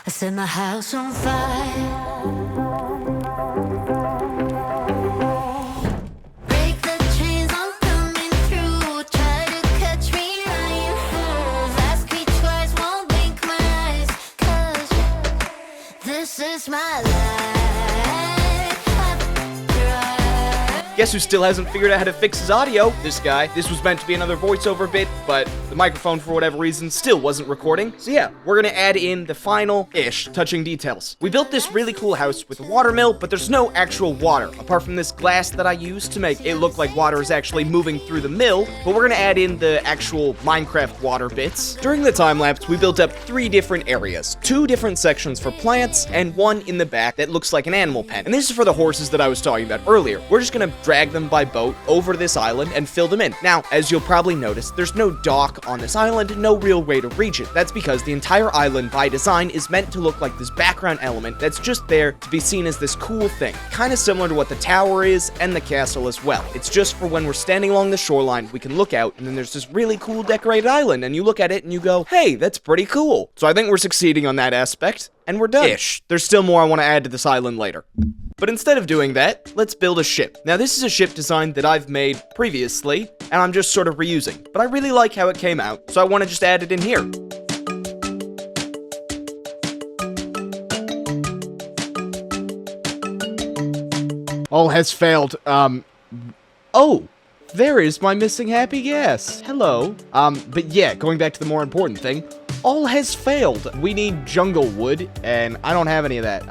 Set my house on fire. Break the chains, I'm coming through. Try to catch me lying fools. Ask me twice, won't blink my eyes. 'Cause this is my life. Guess who still hasn't figured out how to fix his audio? This guy. This was meant to be another voiceover bit, but the microphone, for whatever reason, still wasn't recording. So yeah, we're gonna add in the final-ish touching details. We built this really cool house with a water mill, but there's no actual water, apart from this glass that I used to make it look like water is actually moving through the mill, but we're gonna add in the actual Minecraft water bits. During the time-lapse, we built up 3 different areas, 2 different sections for plants, and 1 in the back that looks like an animal pen. And this is for the horses that I was talking about earlier. We're just gonna drag them by boat over this island and fill them in. Now, as you'll probably notice, there's no dock on this island, no real way to reach it. That's because the entire island by design is meant to look like this background element that's just there to be seen as this cool thing, kind of similar to what the tower is and the castle as well. It's just for when we're standing along the shoreline, we can look out and then there's this really cool decorated island and you look at it and you go, hey, that's pretty cool. So I think we're succeeding on that aspect and we're done. Ish. There's still more I want to add to this island later. But instead of doing that, let's build a ship. Now this is a ship design that I've made previously, and I'm just sort of reusing. But I really like how it came out, so I want to just add it in here. All has failed. Oh, there is my missing happy gas. Hello. But yeah, going back to the more important thing, all has failed. We need jungle wood, and I don't have any of that.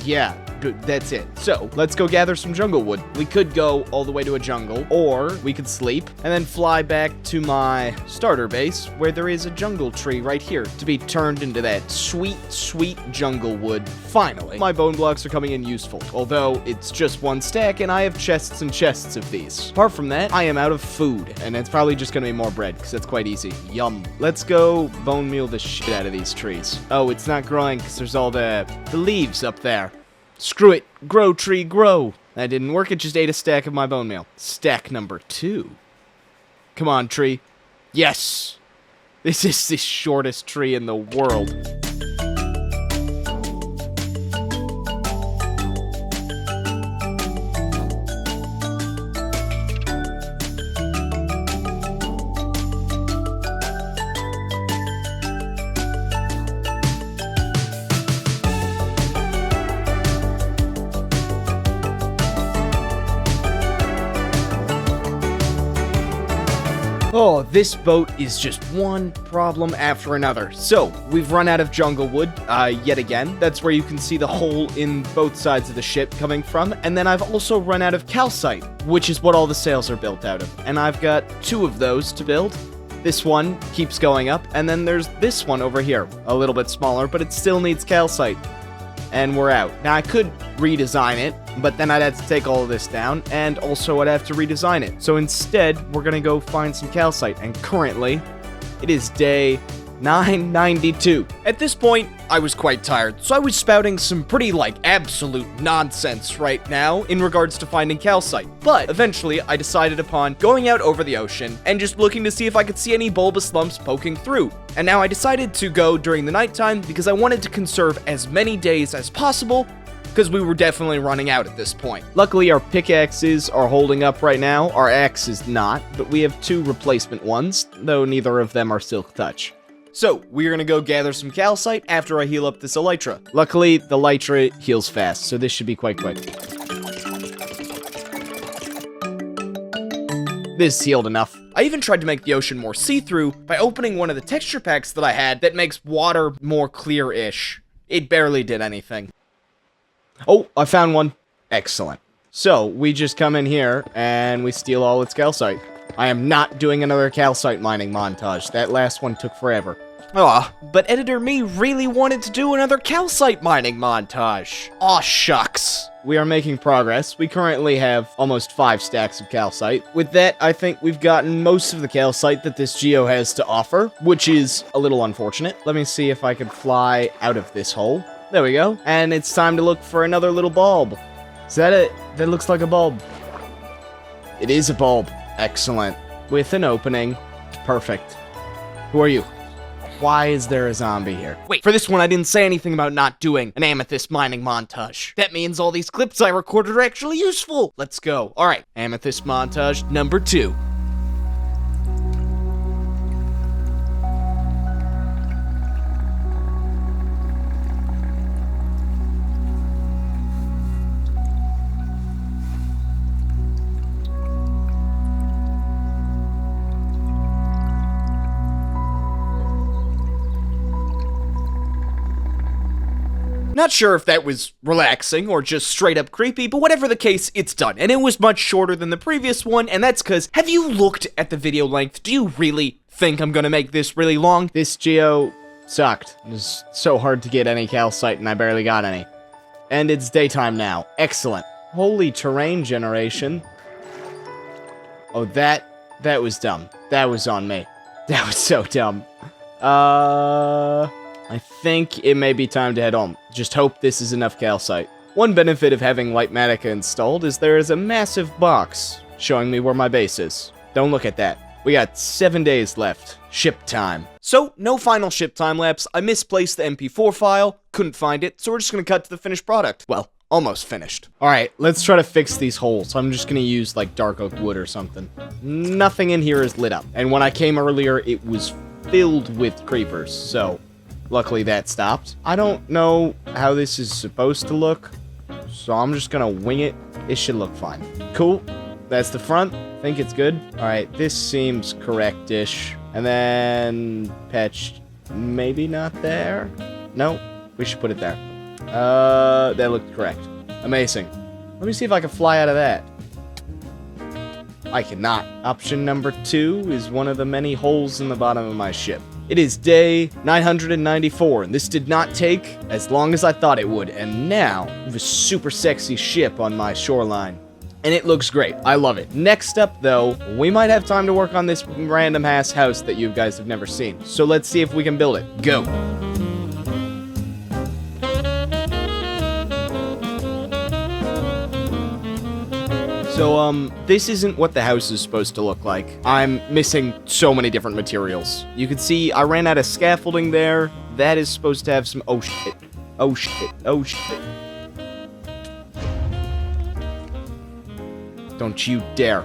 Yeah, that's it. So, let's go gather some jungle wood. We could go all the way to a jungle, or we could sleep and then fly back to my starter base where there is a jungle tree right here to be turned into that sweet, sweet jungle wood. Finally, my bone blocks are coming in useful, although it's just one stack and I have chests and chests of these. Apart from that, I am out of food, and it's probably just gonna be more bread because that's quite easy. Yum. Let's go bone meal the shit out of these trees. Oh, it's not growing because there's all the leaves up there. Screw it. Grow, tree, grow. That didn't work. It just ate a stack of my bone meal. Stack number 2. Come on, tree. Yes. This is the shortest tree in the world. Oh, this boat is just one problem after another. So, we've run out of jungle wood, yet again. That's where you can see the hole in both sides of the ship coming from. And then I've also run out of calcite, which is what all the sails are built out of. And I've got 2 of those to build. This one keeps going up, and then there's this one over here. A little bit smaller, but it still needs calcite. And we're out. Now, I could redesign it, but then I'd have to take all of this down, and also I'd have to redesign it. So instead, we're gonna go find some calcite, and currently, it is day 992. At this point, I was quite tired, so I was spouting some pretty, absolute nonsense right now in regards to finding calcite. But eventually, I decided upon going out over the ocean and just looking to see if I could see any bulbous lumps poking through. And now I decided to go during the nighttime because I wanted to conserve as many days as possible, because we were definitely running out at this point. Luckily, our pickaxes are holding up right now. Our axe is not, but we have 2 replacement ones, though neither of them are silk touch. So, we're gonna go gather some calcite after I heal up this elytra. Luckily, the elytra heals fast, so this should be quite quick. This healed enough. I even tried to make the ocean more see-through by opening one of the texture packs that I had that makes water more clear-ish. It barely did anything. Oh, I found one. Excellent. So, we just come in here, and we steal all its calcite. I am not doing another calcite mining montage. That last one took forever. Aw, but Editor Me really wanted to do another calcite mining montage. Aw, shucks. We are making progress. We currently have almost 5 stacks of calcite. With that, I think we've gotten most of the calcite that this geo has to offer, which is a little unfortunate. Let me see if I can fly out of this hole. There we go. And it's time to look for another little bulb. Is that it? That looks like a bulb. It is a bulb. Excellent. With an opening. Perfect. Who are you? Why is there a zombie here? Wait, for this one I didn't say anything about not doing an amethyst mining montage. That means all these clips I recorded are actually useful. Let's go. Alright, amethyst montage number 2. Not sure if that was relaxing or just straight up creepy, but whatever the case, it's done. And it was much shorter than the previous one, and that's because, have you looked at the video length? Do you really think I'm gonna make this really long? This geo sucked. It was so hard to get any calcite, and I barely got any. And it's daytime now. Excellent. Holy terrain generation. Oh, that was dumb. That was on me. That was so dumb. I think it may be time to head home. Just hope this is enough calcite. One benefit of having Lightmatica installed is there is a massive box showing me where my base is. Don't look at that. We got 7 days left. Ship time. So, no final ship time lapse. I misplaced the MP4 file, couldn't find it, so we're just gonna cut to the finished product. Well, almost finished. Alright, let's try to fix these holes. I'm just gonna use, dark oak wood or something. Nothing in here is lit up. And when I came earlier, it was filled with creepers, so luckily that stopped. I don't know how this is supposed to look, so I'm just gonna wing it. It should look fine. Cool. That's the front. I think it's good. Alright, this seems correct-ish. And then patch, maybe not there? No, we should put it there. That looked correct. Amazing. Let me see if I can fly out of that. I cannot. Option number 2 is one of the many holes in the bottom of my ship. It is day 994, and this did not take as long as I thought it would, and now I have a super sexy ship on my shoreline. And it looks great. I love it. Next up, though, we might have time to work on this random-ass house that you guys have never seen. So let's see if we can build it. Go! So, this isn't what the house is supposed to look like. I'm missing so many different materials. You can see I ran out of scaffolding there. That is supposed to have some... Oh, shit. Oh, shit. Oh, shit. Don't you dare.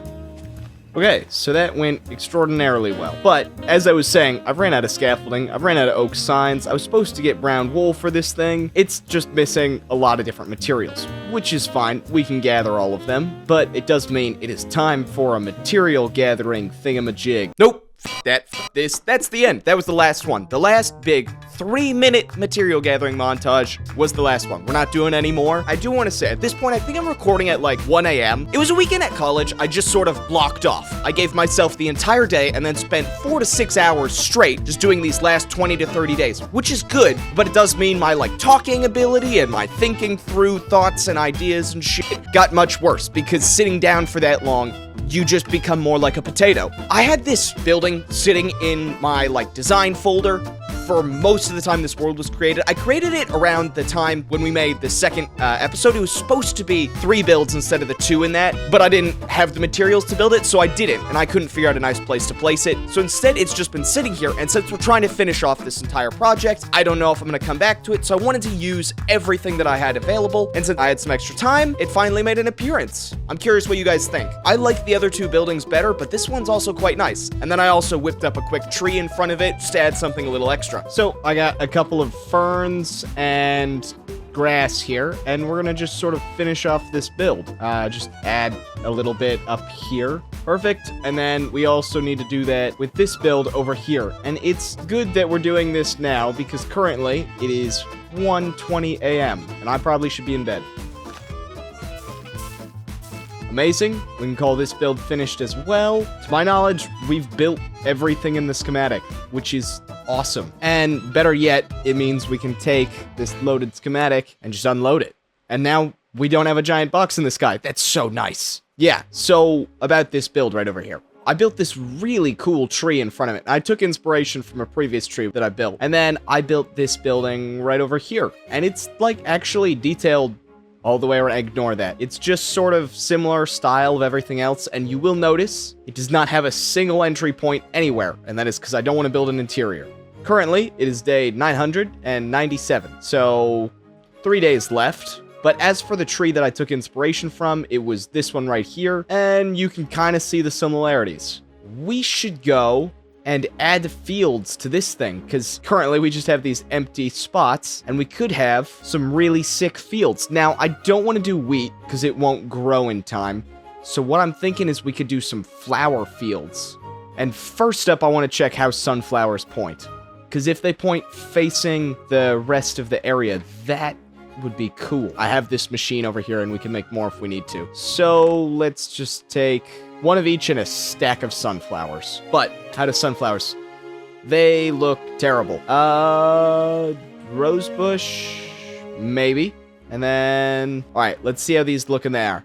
Okay, so that went extraordinarily well. But, as I was saying, I've ran out of scaffolding, I've ran out of oak signs, I was supposed to get brown wool for this thing. It's just missing a lot of different materials, which is fine, we can gather all of them, but it does mean it is time for a material gathering thingamajig. Nope! That's the end. That was the last one. The last big 3-minute material gathering montage was the last one. We're not doing any more. I do want to say, at this point, I think I'm recording at like 1 a.m. It was a weekend at college. I just sort of blocked off. I gave myself the entire day and then spent 4 to 6 hours straight just doing these last 20 to 30 days, which is good, but it does mean my like talking ability and my thinking through thoughts and ideas and shit got much worse because sitting down for that long, you just become more like a potato. I had this building sitting in my like design folder for most of the time this world was created. I created it around the time when we made the second episode. It was supposed to be 3 builds instead of the 2 in that, but I didn't have the materials to build it, so I didn't, and I couldn't figure out a nice place to place it. So instead, it's just been sitting here, and since we're trying to finish off this entire project, I don't know if I'm gonna come back to it, so I wanted to use everything that I had available, and since I had some extra time, it finally made an appearance. I'm curious what you guys think. I like the other 2 buildings better, but this one's also quite nice. And then I also whipped up a quick tree in front of it, just to add something a little extra. So I got a couple of ferns and grass here, and we're gonna just sort of finish off this build. Just add a little bit up here. Perfect. And then we also need to do that with this build over here. And it's good that we're doing this now because currently it is 1:20 a.m. and I probably should be in bed. Amazing. We can call this build finished as well. To my knowledge, we've built everything in the schematic, which is awesome. And better yet, it means we can take this loaded schematic and just unload it. And now we don't have a giant box in the sky. That's so nice. Yeah, so about this build right over here. I built this really cool tree in front of it. I took inspiration from a previous tree that I built. And then I built this building right over here. And it's like actually detailed all the way around. Ignore that. It's just sort of similar style of everything else, and you will notice it does not have a single entry point anywhere, and that is because I don't want to build an interior. Currently, it is day 997, so 3 days left. But as for the tree that I took inspiration from, it was this one right here, and you can kind of see the similarities. We should go and add fields to this thing, because currently we just have these empty spots, and we could have some really sick fields. Now, I don't want to do wheat, because it won't grow in time, so what I'm thinking is we could do some flower fields. And first up, I want to check how sunflowers point, because if they point facing the rest of the area, that would be cool. I have this machine over here, and we can make more if we need to. So, let's just take one of each and a stack of sunflowers. But, how do sunflowers? They look terrible. Rosebush? Maybe. And then, alright, let's see how these look in the air.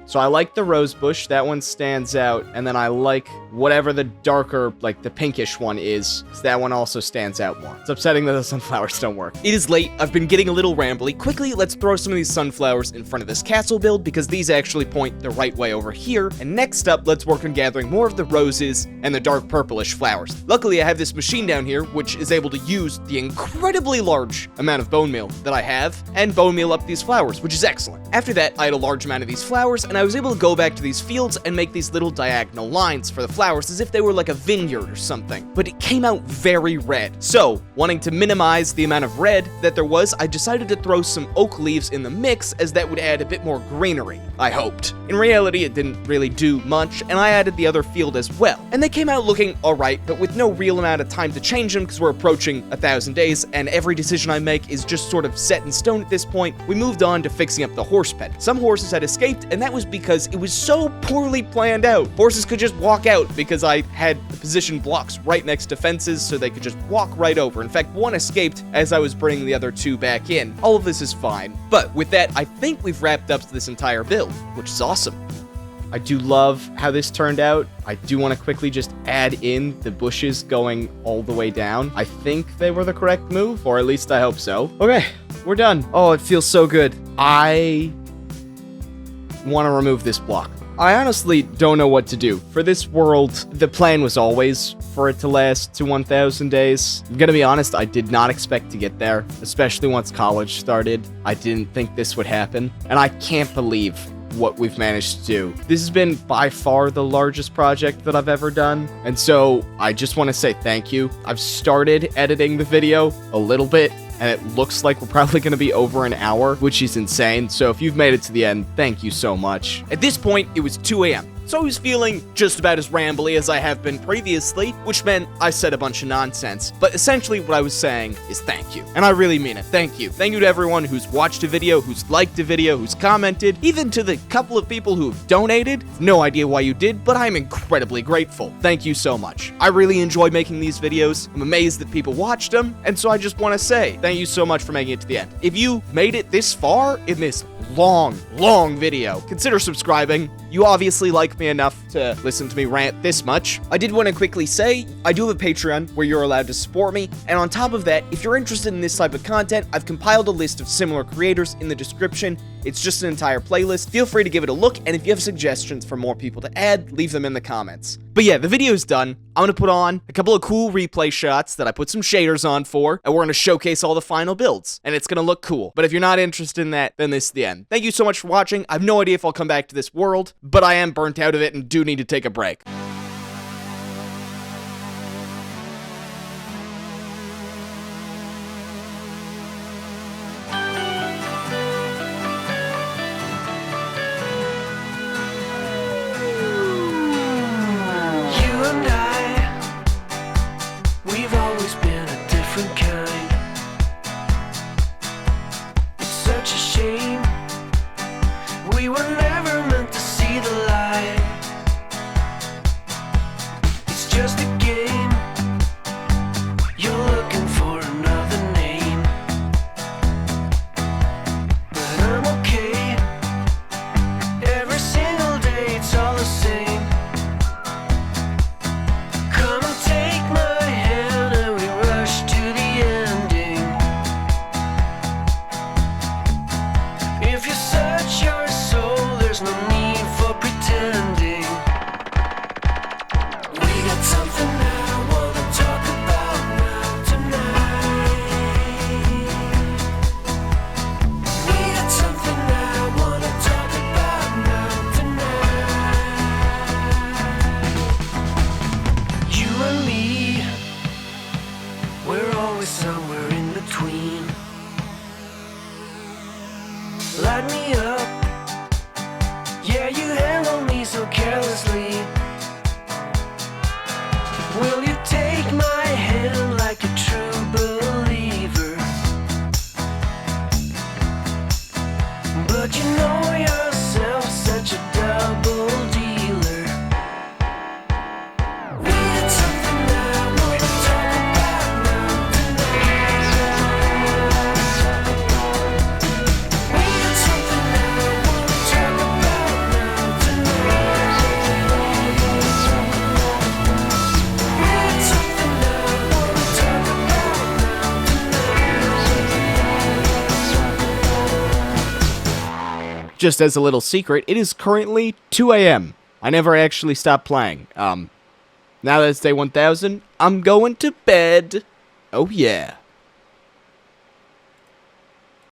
So I like the rosebush, that one stands out, and then I like whatever the darker, like the pinkish one is, because that one also stands out more. It's upsetting that the sunflowers don't work. It is late, I've been getting a little rambly. Quickly, let's throw some of these sunflowers in front of this castle build, because these actually point the right way over here. And next up, let's work on gathering more of the roses and the dark purplish flowers. Luckily, I have this machine down here, which is able to use the incredibly large amount of bone meal that I have, and bone meal up these flowers, which is excellent. After that, I had a large amount of these flowers, and I was able to go back to these fields and make these little diagonal lines for the flowers as if they were like a vineyard or something. But it came out very red. So, wanting to minimize the amount of red that there was, I decided to throw some oak leaves in the mix as that would add a bit more greenery, I hoped. In reality, it didn't really do much, and I added the other field as well. And they came out looking alright, but with no real amount of time to change them because we're approaching 1,000 days, and every decision I make is just sort of set in stone at this point. We moved on to fixing up the horse pen. Some horses had escaped, and that was because it was so poorly planned out. Horses could just walk out because I had positioned blocks right next to fences so they could just walk right over. In fact, one escaped as I was bringing the other two back in. All of this is fine. But with that, I think we've wrapped up this entire build, which is awesome. I do love how this turned out. I do want to quickly just add in the bushes going all the way down. I think they were the correct move, or at least I hope so. Okay, we're done. Oh, it feels so good. I want to remove this block. I honestly don't know what to do. For this world, the plan was always for it to last to 1,000 days. I'm gonna be honest, I did not expect to get there, especially once college started. I didn't think this would happen, and I can't believe what we've managed to do. This has been by far the largest project that I've ever done, and so I just want to say thank you. I've started editing the video a little bit, and it looks like we're probably going to be over an hour, which is insane. So if you've made it to the end, thank you so much. At this point, it was 2 a.m. So I was feeling just about as rambly as I have been previously, which meant I said a bunch of nonsense. But essentially what I was saying is thank you. And I really mean it. Thank you. Thank you to everyone who's watched a video, who's liked a video, who's commented, even to the couple of people who've donated. No idea why you did, but I'm incredibly grateful. Thank you so much. I really enjoy making these videos. I'm amazed that people watched them, and so I just want to say thank you so much for making it to the end. If you made it this far in this long video, consider subscribing. You obviously like me enough to listen to me rant this much. I did want to quickly say, I do have a Patreon where you're allowed to support me, and on top of that, if you're interested in this type of content, I've compiled a list of similar creators in the description. It's just an entire playlist. Feel free to give it a look, and if you have suggestions for more people to add, leave them in the comments. But yeah, the video's done. I'm gonna put on a couple of cool replay shots that I put some shaders on for, and we're gonna showcase all the final builds, and it's gonna look cool. But if you're not interested in that, then this is the end. Thank you so much for watching. I have no idea if I'll come back to this world, but I am burnt out of it and do need to take a break. We've always been a different kind. It's such a shame we were never meant to see the light. It's just a game. You're looking for another name, but I'm okay. Every single day it's all the same. Come and take my hand and we rush to the ending. If you search your soul, there's no need for pretending. We got something I wanna talk about now tonight. We got something I wanna talk about now tonight. You and me, we're always somewhere in between. Light me up, yeah, you handle me so carelessly. Will you take my hand like a true believer? But you know yourself such a double dealer. We got something I wanna talk about now tonight. We got something I wanna talk about now tonight. We got something I wanna talk about now tonight. Just as a little secret, it is currently 2 a.m. I never actually stopped playing. Now that it's day 1000, I'm going to bed. Oh yeah.